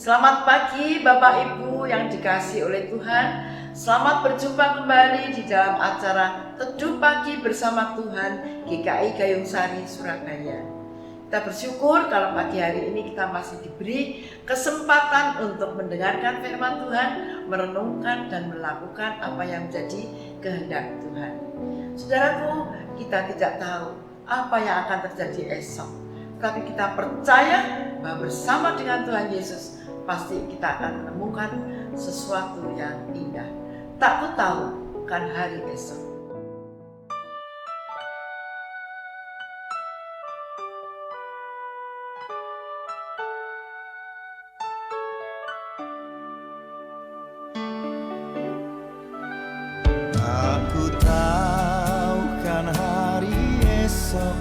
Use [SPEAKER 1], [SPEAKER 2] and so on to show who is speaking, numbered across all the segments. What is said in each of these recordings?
[SPEAKER 1] Selamat pagi Bapak Ibu yang dikasihi oleh Tuhan. Selamat berjumpa kembali di dalam acara Teduh Pagi bersama Tuhan GKI Gayung Sari, Surabaya. Kita bersyukur kalau pagi hari ini kita masih diberi kesempatan untuk mendengarkan firman Tuhan, merenungkan dan melakukan apa yang menjadi kehendak Tuhan. Saudaraku, kita tidak tahu apa yang akan terjadi esok, tapi kita percaya bahwa bersama dengan Tuhan Yesus pasti kita akan menemukan sesuatu yang indah. Tak ku tahu kan hari esok.
[SPEAKER 2] Aku tahu kan hari esok,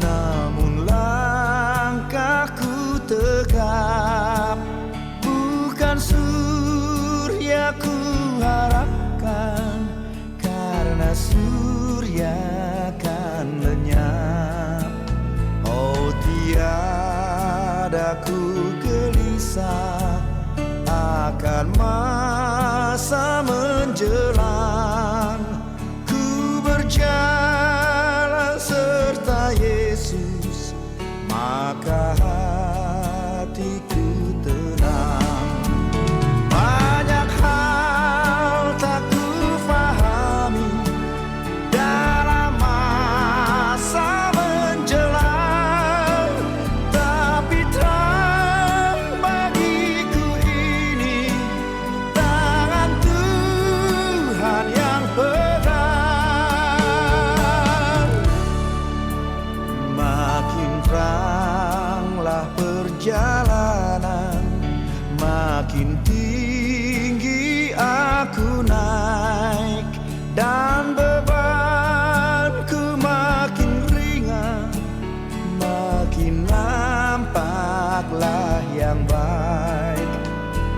[SPEAKER 2] namun langkahku tegap. Bukan surya ku harapkan, karena surya kan lenyap. Oh, tiada ku gelisah akan masa menjelang. Ku berjalan serta Yesus, maka hatiku tenang. Banyak hal tak ku fahami dalam masa menjelang, tapi terang bagiku ini tangan Tuhan yang pegang. Makin teranglah perjalanan, makin tinggi aku naik, dan bebanku makin ringan, makin nampaklah yang baik.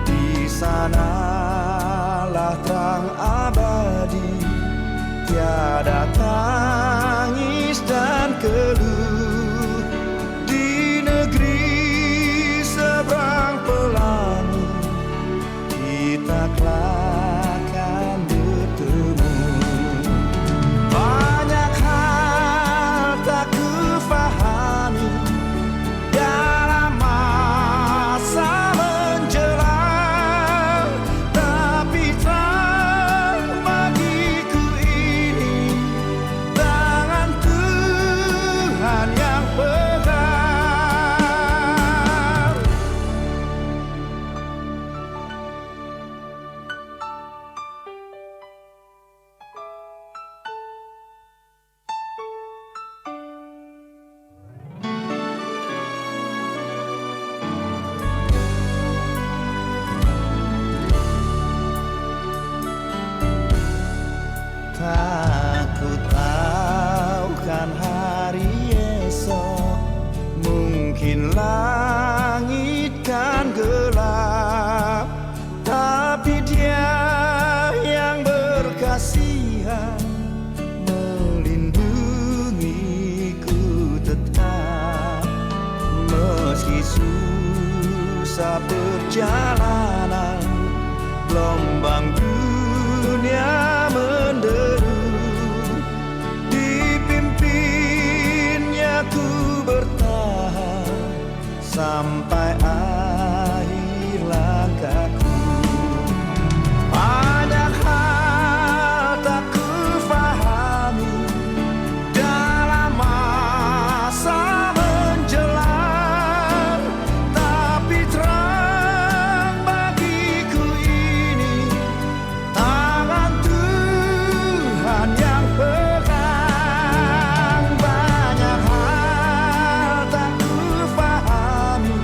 [SPEAKER 2] Di sanalah terang abadi, tiada tangis dan keluh. Di negeri seberang pelangi kita akan bertemu. Banyak hal tak ku fahami dalam masa menjelang, tapi terang bagiku ini tangan Tuhan yang pegang. Aku tahu kan hari esok, mungkin langit kan gelap, tapi Dia yang berkasihan melindungiku tetap. Meski susah perjalanan, gelombang dunia menderu, dipimpinnya ku bertahan sampai akhir langkahku. Banyak hal tak ku fahami dalam masa menjelang, tapi terang bagiku ini tangan Tuhan yang pegang. Banyak hal tak ku fahami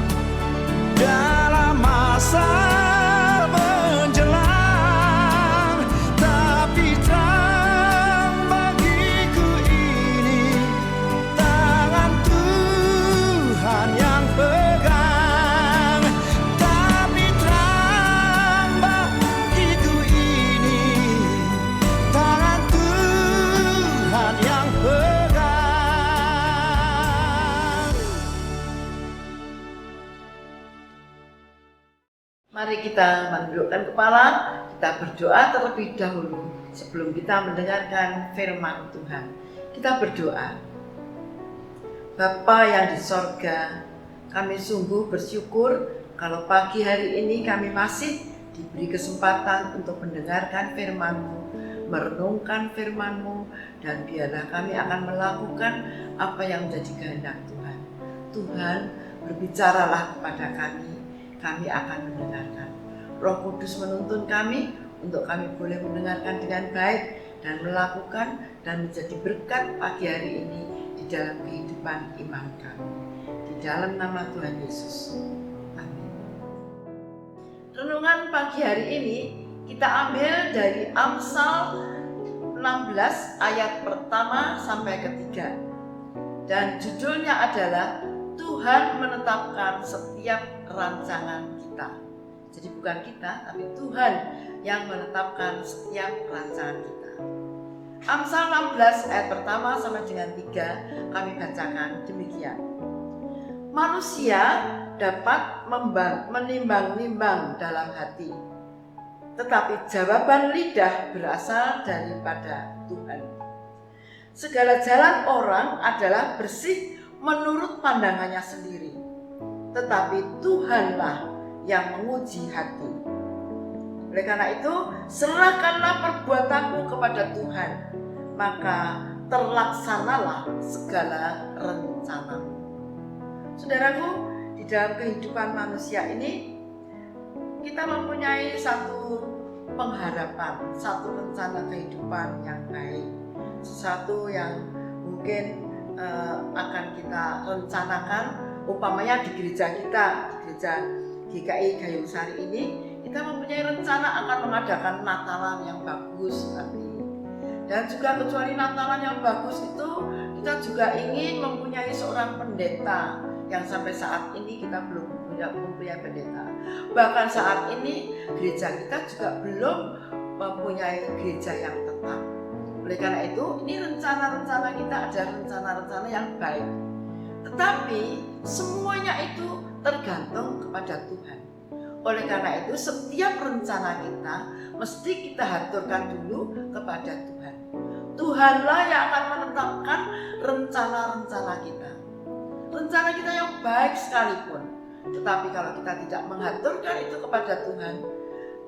[SPEAKER 1] Mari kita menundukkan kepala, kita berdoa terlebih dahulu sebelum kita mendengarkan firman Tuhan. Kita berdoa. Bapa yang di sorga, kami sungguh bersyukur kalau pagi hari ini kami masih diberi kesempatan untuk mendengarkan firman-Mu, merenungkan firman-Mu, dan biarlah kami akan melakukan apa yang menjadi kehendak Tuhan. Tuhan, berbicaralah kepada kami akan mendengarkan. Roh Kudus menuntun kami untuk kami boleh mendengarkan dengan baik dan melakukan dan menjadi berkat pagi hari ini di dalam kehidupan iman kami. Di dalam nama Tuhan Yesus. Amin. Renungan pagi hari ini kita ambil dari Amsal 16 ayat pertama sampai ketiga. Dan judulnya adalah Tuhan menetapkan setiap rancangan kita. Jadi bukan kita, tapi Tuhan yang menetapkan setiap rancangan kita. Amsal 16 ayat pertama sampai dengan 3 kami bacakan demikian. Manusia dapat menimbang-nimbang dalam hati, tetapi jawaban lidah berasal daripada Tuhan. Segala jalan orang adalah bersih menurut pandangannya sendiri, tetapi Tuhanlah yang menguji hati. Oleh karena itu, serahkanlah perbuatanmu kepada Tuhan, maka terlaksanalah segala rencanamu. Saudaraku, di dalam kehidupan manusia ini, kita mempunyai satu pengharapan, satu rencana kehidupan yang baik, sesuatu yang mungkin akan kita rencanakan. Umpamanya di gereja kita, di gereja GKI Gayung Sari ini, kita mempunyai rencana akan mengadakan Natalan yang bagus nanti. Dan juga kecuali Natalan yang bagus itu, kita juga ingin mempunyai seorang pendeta yang sampai saat ini kita belum mempunyai pendeta. Bahkan saat ini gereja kita juga belum mempunyai gereja yang tetap. Oleh karena itu, ini rencana-rencana kita adalah rencana-rencana yang baik. Tetapi semuanya itu tergantung kepada Tuhan. Oleh karena itu, setiap rencana kita mesti kita haturkan dulu kepada Tuhan. Tuhanlah yang akan menetapkan rencana-rencana kita. Rencana kita yang baik sekalipun, tetapi kalau kita tidak mengaturkan itu kepada Tuhan,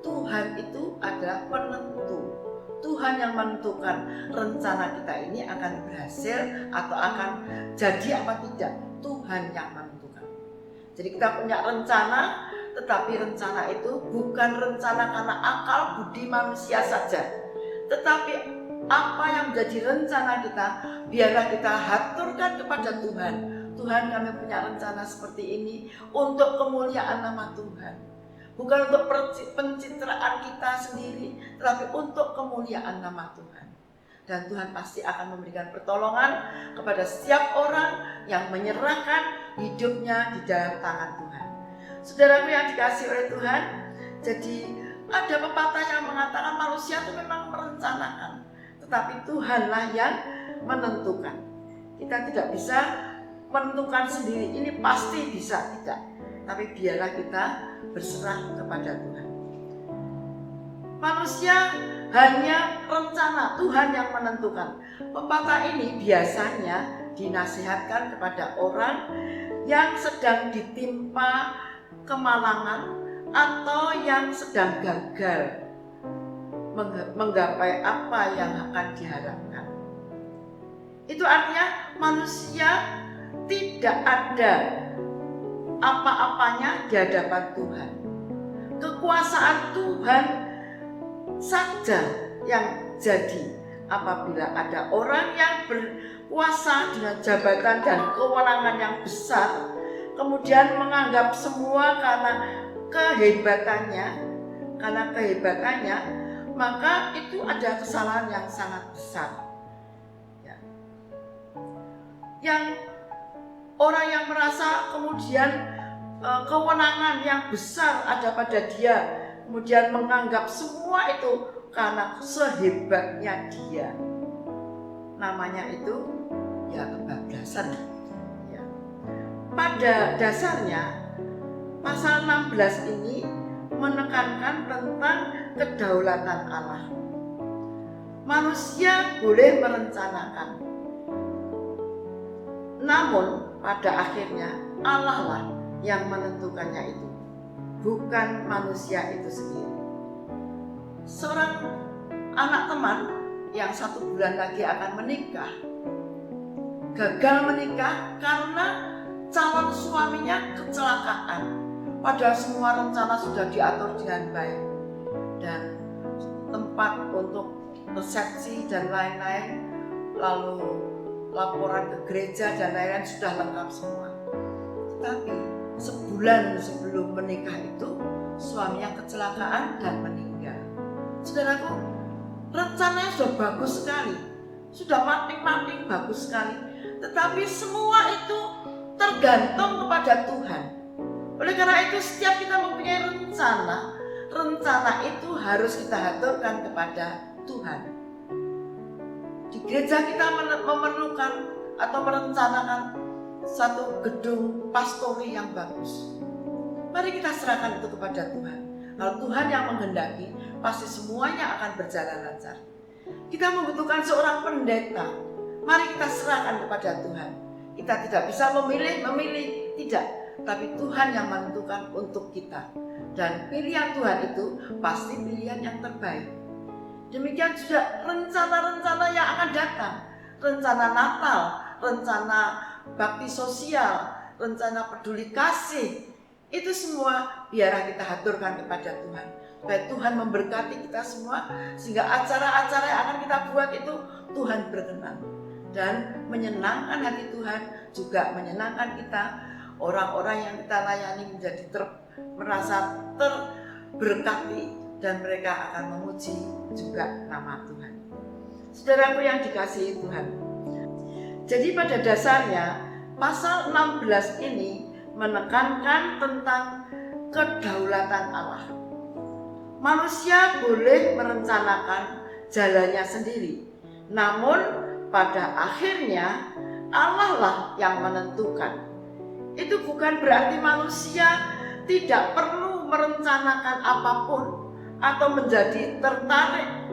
[SPEAKER 1] Tuhan itu adalah penentu. Tuhan yang menentukan rencana kita ini akan berhasil atau akan jadi apa tidak. Tuhan yang menentukan. Jadi kita punya rencana, tetapi rencana itu bukan rencana karena akal budi manusia saja, tetapi apa yang menjadi rencana kita, biarlah kita haturkan kepada Tuhan. Tuhan, kami punya rencana seperti ini untuk kemuliaan nama Tuhan. Bukan untuk pencitraan kita sendiri, tetapi untuk kemuliaan nama Tuhan. Dan Tuhan pasti akan memberikan pertolongan kepada setiap orang yang menyerahkan hidupnya di dalam tangan Tuhan. Saudaraku yang dikasihi oleh Tuhan, jadi ada pepatah yang mengatakan manusia itu memang merencanakan, tetapi Tuhanlah yang menentukan. Kita tidak bisa menentukan sendiri, ini pasti bisa, tidak. Tapi biarlah kita berserah kepada Tuhan. Manusia hanya rencana, Tuhan yang menentukan. Pepatah ini biasanya dinasihatkan kepada orang yang sedang ditimpa kemalangan atau yang sedang gagal menggapai apa yang akan diharapkan. Itu artinya manusia tidak ada apa-apanya di hadapan Tuhan. Kekuasaan Tuhan saja yang jadi apabila ada orang yang berkuasa dengan jabatan dan kewenangan yang besar, kemudian menganggap semua karena kehebatannya, maka itu ada kesalahan yang sangat besar. Ya. Yang orang yang merasa kemudian kewenangan yang besar ada pada dia, kemudian menganggap semua itu karena sehebatnya dia, namanya itu ya kebablasan. Ya. Pada dasarnya pasal 16 ini menekankan tentang kedaulatan Allah. Manusia boleh merencanakan, namun pada akhirnya Allah lah yang menentukannya itu, bukan manusia itu sendiri. Seorang anak teman yang 1 bulan lagi akan menikah, gagal menikah karena calon suaminya kecelakaan. Padahal semua rencana sudah diatur dengan baik, dan tempat untuk resepsi dan lain-lain, lalu laporan ke gereja dan lain-lain sudah lengkap semua. Tetapi sebulan sebelum menikah itu suaminya kecelakaan dan meninggal. Saudaraku, rencananya sudah bagus sekali, sudah mating-mating bagus sekali, tetapi semua itu tergantung kepada Tuhan. Oleh karena itu setiap kita mempunyai rencana itu harus kita haturkan kepada Tuhan. Di gereja kita memerlukan atau merencanakan satu gedung pastori yang bagus. Mari kita serahkan itu kepada Tuhan. Kalau Tuhan yang menghendaki, pasti semuanya akan berjalan lancar. Kita membutuhkan seorang pendeta. Mari kita serahkan kepada Tuhan. Kita tidak bisa memilih, tidak. Tapi Tuhan yang menentukan untuk kita. Dan pilihan Tuhan itu pasti pilihan yang terbaik. Demikian juga rencana-rencana yang akan datang. Rencana Natal, rencana bakti sosial, rencana peduli kasih. Itu semua biarlah kita haturkan kepada Tuhan. Supaya Tuhan memberkati kita semua, sehingga acara-acara yang akan kita buat itu Tuhan berkenan. Dan menyenangkan hati Tuhan, juga menyenangkan kita. Orang-orang yang kita layani menjadi merasa terberkati, dan mereka akan memuji juga nama Tuhan. Saudaraku yang dikasihi Tuhan, jadi pada dasarnya pasal 16 ini menekankan tentang kedaulatan Allah. Manusia boleh merencanakan jalannya sendiri, namun pada akhirnya Allah lah yang menentukan. Itu bukan berarti manusia tidak perlu merencanakan apapun atau menjadi tertarik,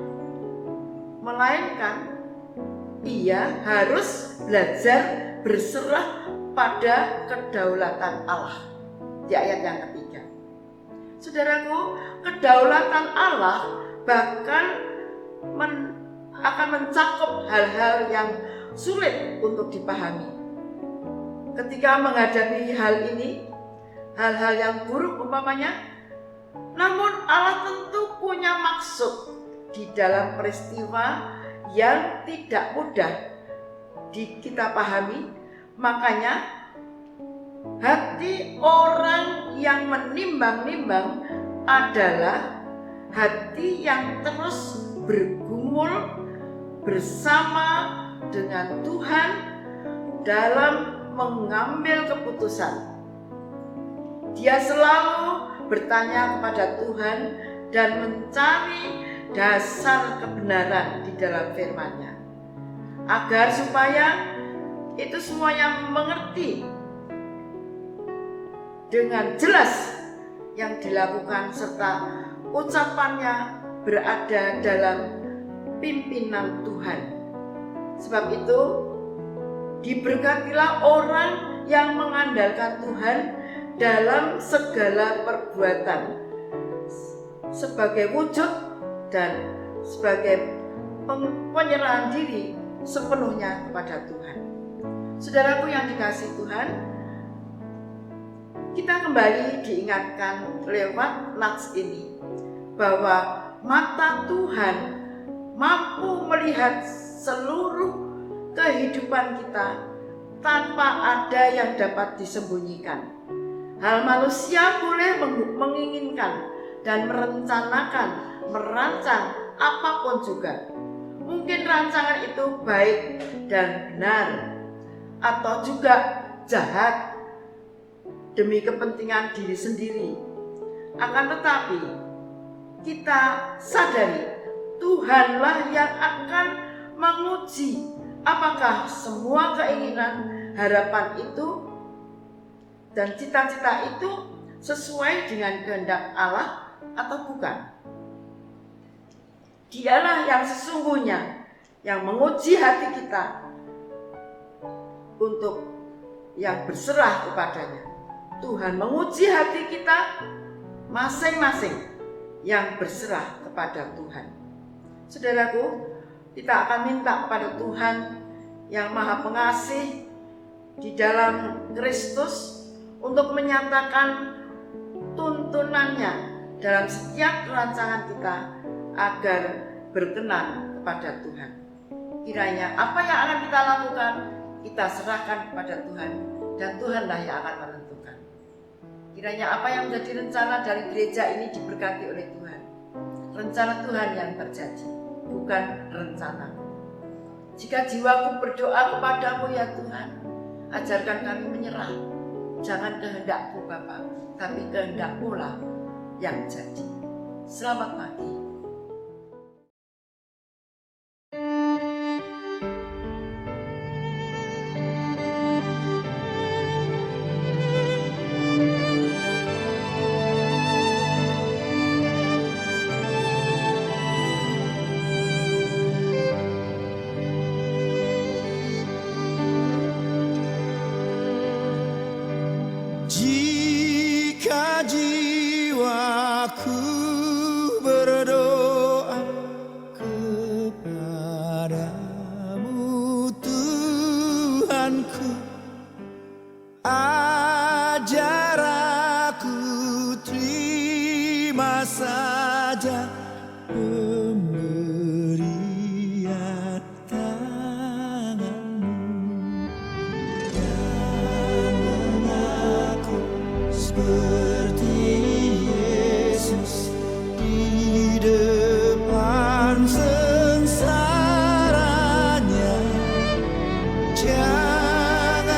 [SPEAKER 1] melainkan ia harus belajar berserah pada kedaulatan Allah. Di ayat yang ketiga, saudaraku, kedaulatan Allah bahkan akan mencakup hal-hal yang sulit untuk dipahami. Ketika menghadapi hal ini, hal-hal yang buruk umpamanya, namun Allah tentu punya maksud di dalam peristiwa yang tidak mudah kita pahami. Makanya hati orang yang menimbang-nimbang adalah hati yang terus bergumul bersama dengan Tuhan dalam mengambil keputusan. Dia selalu bertanya kepada Tuhan dan mencari dasar kebenaran di dalam firman-Nya, agar supaya itu semuanya mengerti dengan jelas yang dilakukan serta ucapannya berada dalam pimpinan Tuhan. Sebab itu diberkatilah orang yang mengandalkan Tuhan dalam segala perbuatan, sebagai wujud dan sebagai penyerahan diri sepenuhnya kepada Tuhan. Saudaraku yang dikasihi Tuhan, kita kembali diingatkan lewat nats ini bahwa mata Tuhan mampu melihat seluruh kehidupan kita tanpa ada yang dapat disembunyikan. Hal manusia boleh menginginkan dan merencanakan, merancang apapun juga. Mungkin rancangan itu baik dan benar, atau juga jahat demi kepentingan diri sendiri. Akan tetapi kita sadari Tuhanlah yang akan menguji apakah semua keinginan, harapan itu dan cita-cita itu sesuai dengan kehendak Allah atau bukan? Dialah yang sesungguhnya yang menguji hati kita untuk yang berserah kepadanya. Tuhan menguji hati kita masing-masing yang berserah kepada Tuhan. Saudaraku, kita akan minta kepada Tuhan yang Maha Pengasih di dalam Kristus untuk menyatakan tuntunannya dalam setiap rancangan kita agar berkenan kepada Tuhan. Kiranya apa yang akan kita lakukan, kita serahkan kepada Tuhan, dan Tuhanlah yang akan menentukan. Kiranya apa yang menjadi rencana dari gereja ini diberkati oleh Tuhan. Rencana Tuhan yang terjadi, bukan rencanaku. Jika jiwaku berdoa kepadamu ya Tuhan, ajarkan kami menyerah. Jangan kehendakku Bapa, tapi kehendakmu lah yang jadi. Selamat pagi.
[SPEAKER 2] Jika jiwaku berdoa kepadamu Tuhanku, ajar aku terima saja pemberian tanganmu dan mengaku seperti Yesus di depan sengsaranya. Jangan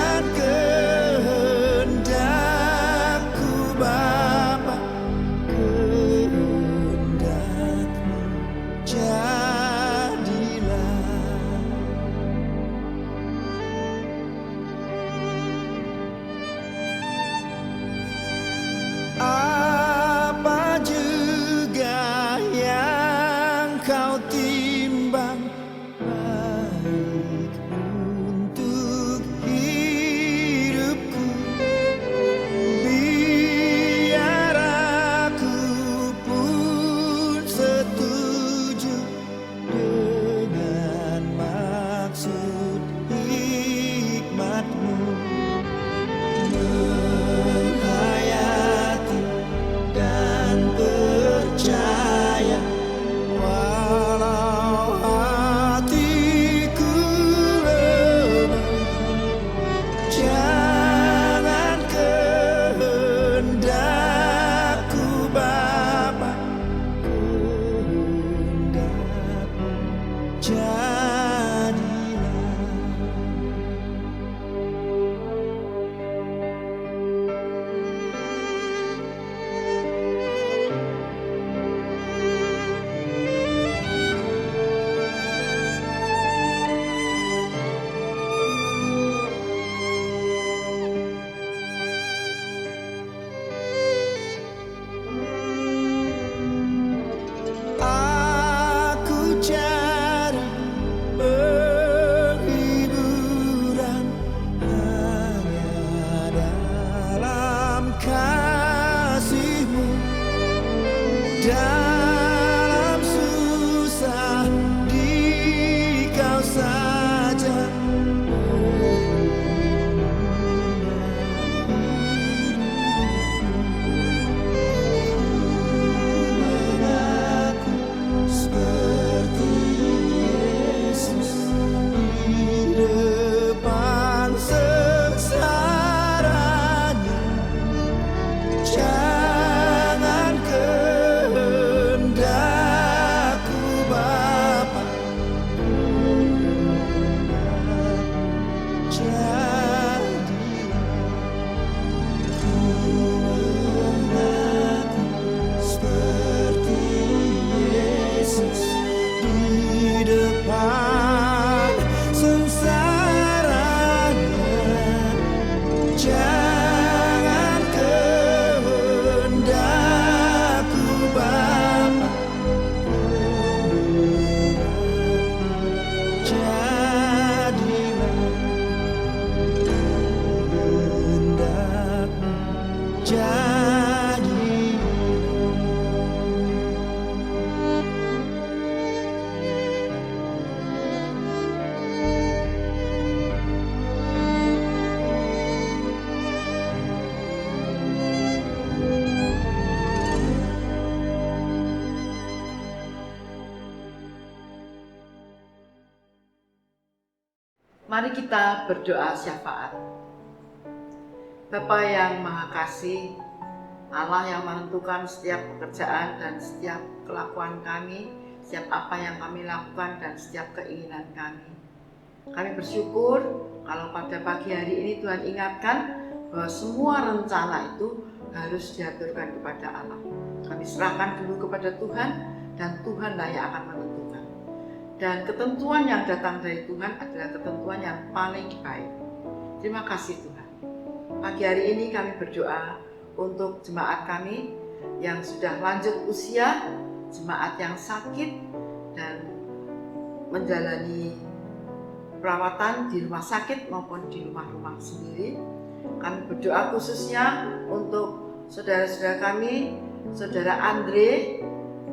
[SPEAKER 1] Mari kita berdoa syafaat. Bapa yang Maha Kasih, Allah yang menentukan setiap pekerjaan dan setiap kelakuan kami, setiap apa yang kami lakukan dan setiap keinginan kami. Kami bersyukur kalau pada pagi hari ini Tuhan ingatkan bahwa semua rencana itu harus diaturkan kepada Allah. Kami serahkan dulu kepada Tuhan dan Tuhanlah yang akan menentukan. Dan ketentuan yang datang dari Tuhan adalah ketentuan yang paling baik. Terima kasih Tuhan. Pagi hari ini kami berdoa untuk jemaat kami yang sudah lanjut usia, jemaat yang sakit dan menjalani perawatan di rumah sakit maupun di rumah-rumah sendiri. Kami berdoa khususnya untuk saudara-saudara kami, saudara Andre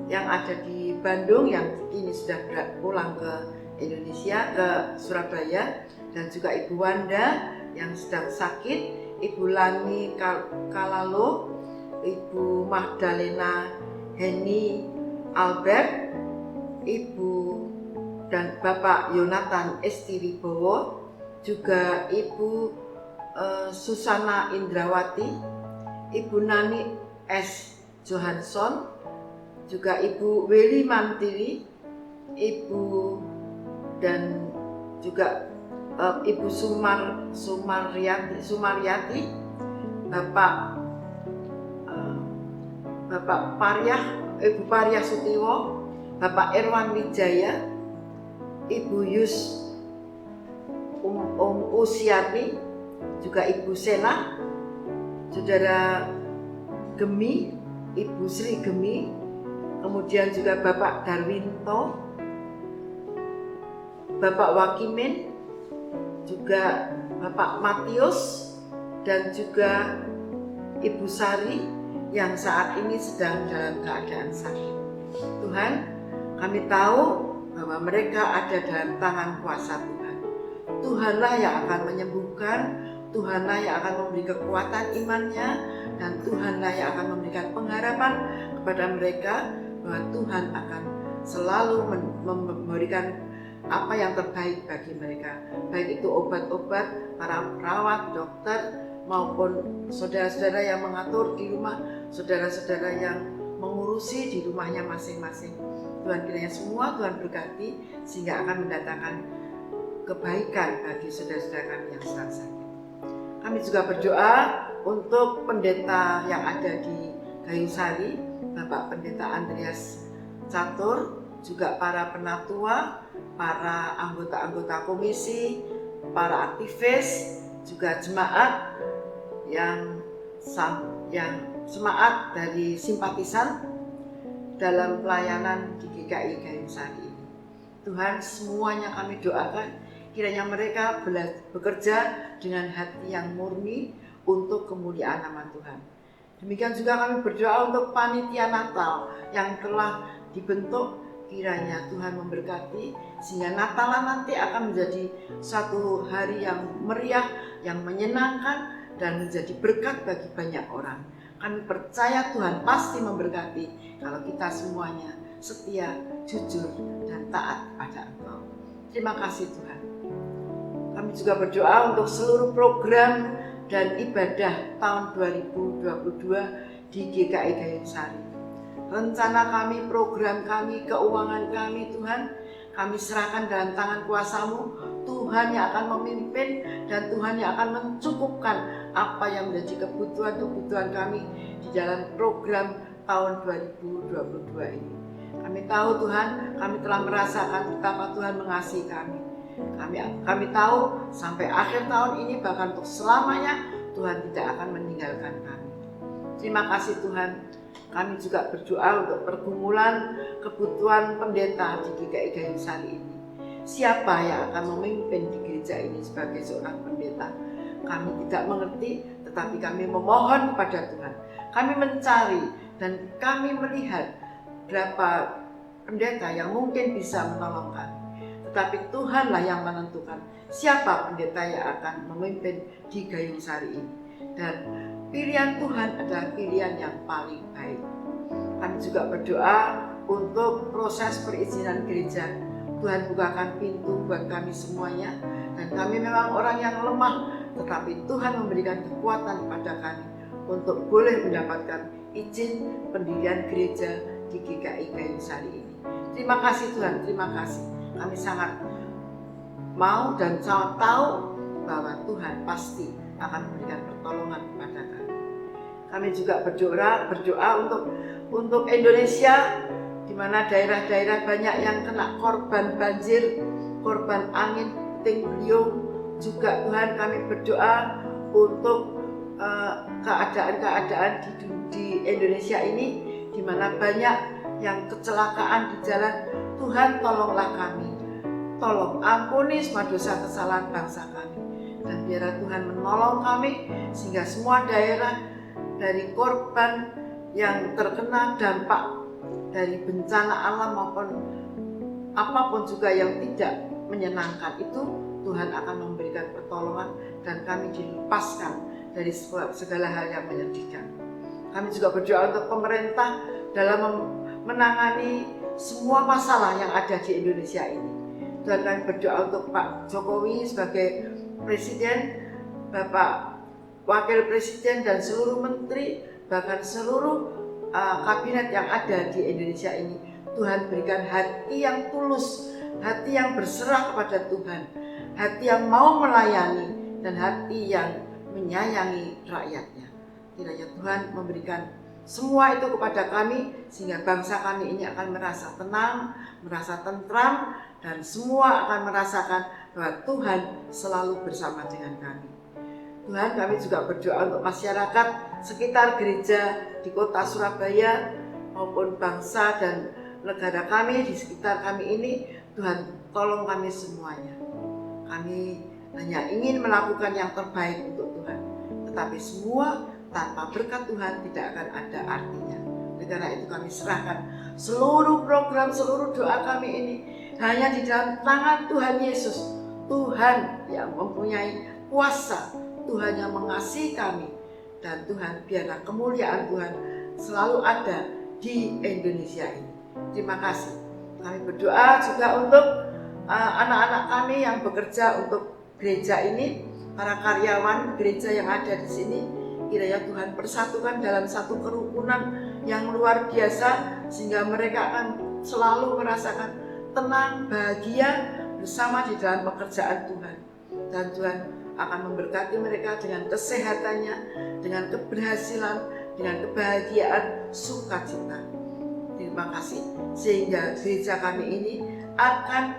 [SPEAKER 1] yang ada di Bandung yang kini sudah pulang ke Indonesia, ke Surabaya, dan juga Ibu Wanda yang sedang sakit, Ibu Lani Kalalo, Ibu Magdalena Heni Albert, Ibu dan Bapak Yonatan Estiribowo, juga Ibu Susana Indrawati, Ibu Nani S. Johansson, juga Ibu Weli Mantiri, Ibu dan juga Ibu Sumaryati, Bapak Paryah, Ibu Paryah Sutiwo, Bapak Irwan Wijaya, Ibu Yus Usiati, juga Ibu Sena, Saudara Gemi, Ibu Sri Gemi, kemudian juga Bapak Darwinto, Bapak Wakimin, juga Bapak Matius, dan juga Ibu Sari yang saat ini sedang dalam keadaan sakit. Tuhan, kami tahu bahwa mereka ada dalam tangan kuasa Tuhan. Tuhanlah yang akan menyembuhkan, Tuhanlah yang akan memberi kekuatan imannya, dan Tuhanlah yang akan memberikan pengharapan kepada mereka bahwa Tuhan akan selalu memberikan apa yang terbaik bagi mereka, baik itu obat-obat, para perawat, dokter, maupun saudara-saudara yang mengatur di rumah, saudara-saudara yang mengurusi di rumahnya masing-masing. Tuhan kiranya semua Tuhan berkati sehingga akan mendatangkan kebaikan bagi saudara-saudara kami yang sedang sakit. Kami juga berdoa untuk pendeta yang ada di Gayungsari, Bapak Pendeta Andreas Catur, juga para penatua, para anggota-anggota komisi, para aktivis, juga jemaat yang semangat dari simpatisan dalam pelayanan di GKI Gayungsari ini. Tuhan, semuanya kami doakan kiranya mereka bekerja dengan hati yang murni untuk kemuliaan nama Tuhan. Demikian juga kami berdoa untuk panitia Natal yang telah dibentuk. Kiranya Tuhan memberkati sehingga Natal nanti akan menjadi satu hari yang meriah, yang menyenangkan dan menjadi berkat bagi banyak orang. Kami percaya Tuhan pasti memberkati kalau kita semuanya setia, jujur, dan taat pada Engkau. Terima kasih Tuhan. Kami juga berdoa untuk seluruh program dan ibadah tahun 2022 di GKI Gayungsari. Rencana kami, program kami, keuangan kami Tuhan, kami serahkan dalam tangan kuasa-Mu. Tuhan yang akan memimpin dan Tuhan yang akan mencukupkan apa yang menjadi kebutuhan-kebutuhan kami di dalam program tahun 2022 ini. Kami tahu Tuhan, kami telah merasakan betapa Tuhan mengasihi kami. Kami tahu sampai akhir tahun ini bahkan untuk selamanya Tuhan tidak akan meninggalkan kami. Terima kasih Tuhan. Kami juga berdoa untuk pergumulan kebutuhan pendeta di GKI Gayungsari ini. Siapa yang akan memimpin di gereja ini sebagai seorang pendeta? Kami tidak mengerti, tetapi kami memohon kepada Tuhan. Kami mencari dan kami melihat berapa pendeta yang mungkin bisa menolong kami. Tetapi Tuhanlah yang menentukan siapa pendeta yang akan memimpin di Gayungsari ini. Dan pilihan Tuhan adalah pilihan yang paling baik. Kami juga berdoa untuk proses perizinan gereja Tuhan bukakan pintu buat kami semuanya. Dan kami memang orang yang lemah, tetapi Tuhan memberikan kekuatan kepada kami untuk boleh mendapatkan izin pendirian gereja di GKI Kayunsari ini. Terima kasih Tuhan, terima kasih. Kami sangat mau dan sangat tahu bahwa Tuhan pasti akan memberikan pertolongan kepada kami. Kami juga berdoa untuk Indonesia, di mana daerah-daerah banyak yang kena korban banjir, korban angin puting beliung. Juga Tuhan kami berdoa untuk keadaan-keadaan di Indonesia ini, di mana banyak yang kecelakaan di jalan. Tuhan tolonglah kami, tolong ampuni semua dosa kesalahan bangsa kami, dan biarlah Tuhan menolong kami sehingga semua daerah dari korban yang terkena dampak dari bencana alam maupun apapun juga yang tidak menyenangkan itu, Tuhan akan memberikan pertolongan dan kami dilepaskan dari segala hal yang menyedihkan. Kami juga berdoa untuk pemerintah dalam menangani semua masalah yang ada di Indonesia ini. Dan kami berdoa untuk Pak Jokowi sebagai Presiden, Bapak Wakil Presiden dan seluruh menteri, bahkan seluruh kabinet yang ada di Indonesia ini. Tuhan berikan hati yang tulus, hati yang berserah kepada Tuhan, hati yang mau melayani, dan hati yang menyayangi rakyatnya. Kiranya Tuhan memberikan semua itu kepada kami, sehingga bangsa kami ini akan merasa tenang, merasa tentram, dan semua akan merasakan bahwa Tuhan selalu bersama dengan kami. Tuhan, kami juga berdoa untuk masyarakat sekitar gereja di kota Surabaya maupun bangsa dan negara kami di sekitar kami ini. Tuhan, tolong kami semuanya. Kami hanya ingin melakukan yang terbaik untuk Tuhan, tetapi semua tanpa berkat Tuhan tidak akan ada artinya. Karena itu kami serahkan seluruh program, seluruh doa kami ini hanya di dalam tangan Tuhan Yesus. Tuhan yang mempunyai kuasa, Tuhan yang mengasihi kami, dan Tuhan biarlah kemuliaan Tuhan selalu ada di Indonesia ini. Terima kasih. Kami berdoa juga untuk anak-anak kami yang bekerja untuk gereja ini, para karyawan gereja yang ada di sini. Kiranya Tuhan persatukan dalam satu kerukunan yang luar biasa, sehingga mereka akan selalu merasakan tenang, bahagia bersama di dalam pekerjaan Tuhan. Dan Tuhan akan memberkati mereka dengan kesehatannya, dengan keberhasilan, dengan kebahagiaan, sukacita. Terima kasih, sehingga gereja kami ini akan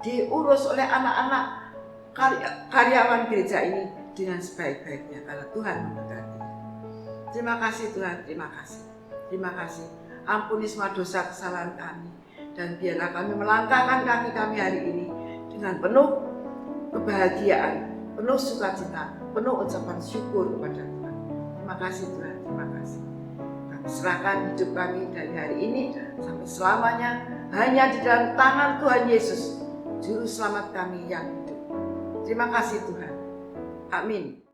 [SPEAKER 1] diurus oleh anak-anak karyawan gereja ini dengan sebaik-baiknya kalau Tuhan memberkati. Terima kasih Tuhan, terima kasih. Terima kasih. Ampuni semua dosa kesalahan kami, dan biarlah kami melangkahkan kaki kami hari ini dengan penuh kebahagiaan, penuh sukacita, penuh ucapan syukur kepada Tuhan. Terima kasih Tuhan, terima kasih. Kami serahkan hidup kami dari hari ini sampai selamanya hanya di dalam tangan Tuhan Yesus, Juru Selamat kami yang hidup. Terima kasih Tuhan. Amin.